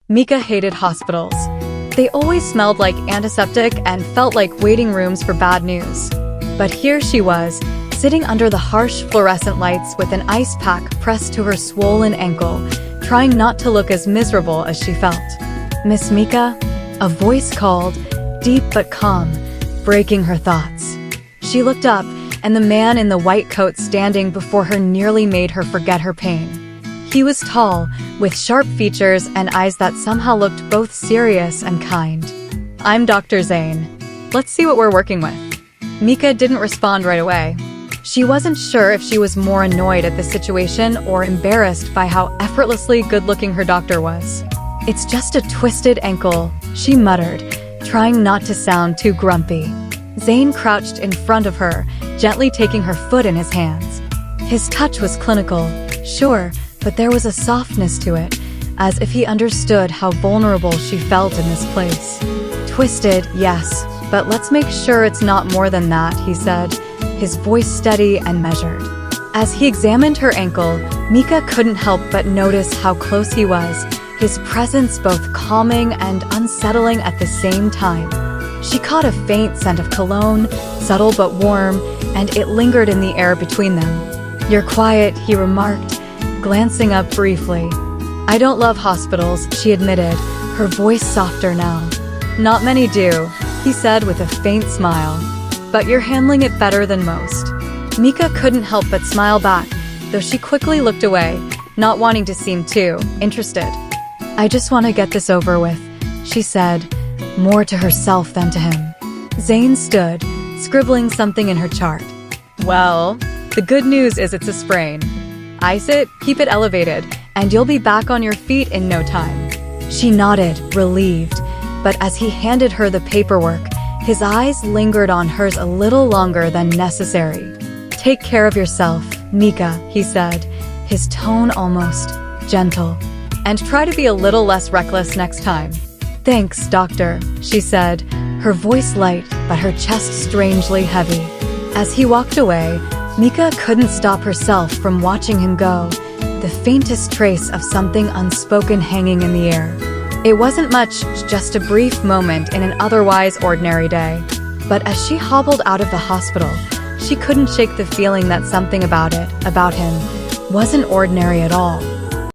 Mika hated hospitals. They always smelled like antiseptic and felt like waiting rooms for bad news. But here she was, sitting under the harsh fluorescent lights with an ice pack pressed to her swollen ankle, trying not to look as miserable as she felt. "Miss Mika?" A voice called, deep but calm, breaking her thoughts. She looked up, and the man in the white coat standing before her nearly made her forget her pain. He was tall, with sharp features and eyes that somehow looked both serious and kind. "I'm Dr. Zane. Let's see what we're working with." Mika didn't respond right away. She wasn't sure if she was more annoyed at the situation or embarrassed by how effortlessly good-looking her doctor was. "It's just a twisted ankle," she muttered, trying not to sound too grumpy. Zane crouched in front of her, gently taking her foot in his hands. His touch was clinical, sure, but there was a softness to it, as if he understood how vulnerable she felt in this place. "Twisted, yes, but let's make sure it's not more than that," he said, his voice steady and measured. As he examined her ankle, Mika couldn't help but notice how close he was, his presence both calming and unsettling at the same time. She caught a faint scent of cologne, subtle but warm, and it lingered in the air between them. "You're quiet," he remarked, glancing up briefly. "I don't love hospitals," she admitted, her voice softer now. "Not many do," he said with a faint smile. "But you're handling it better than most." Mika couldn't help but smile back, though she quickly looked away, not wanting to seem too interested. "I just want to get this over with," she said, more to herself than to him. Zane stood, scribbling something in her chart. "Well, the good news is it's a sprain. Ice it, keep it elevated, and you'll be back on your feet in no time." She nodded, relieved, but as he handed her the paperwork, his eyes lingered on hers a little longer than necessary. "Take care of yourself, Mika," he said, his tone almost gentle. "And try to be a little less reckless next time." "Thanks, doctor," she said, her voice light but her chest strangely heavy. As he walked away, Mika couldn't stop herself from watching him go, the faintest trace of something unspoken hanging in the air. It wasn't much, just a brief moment in an otherwise ordinary day. But as she hobbled out of the hospital, she couldn't shake the feeling that something about him, wasn't ordinary at all.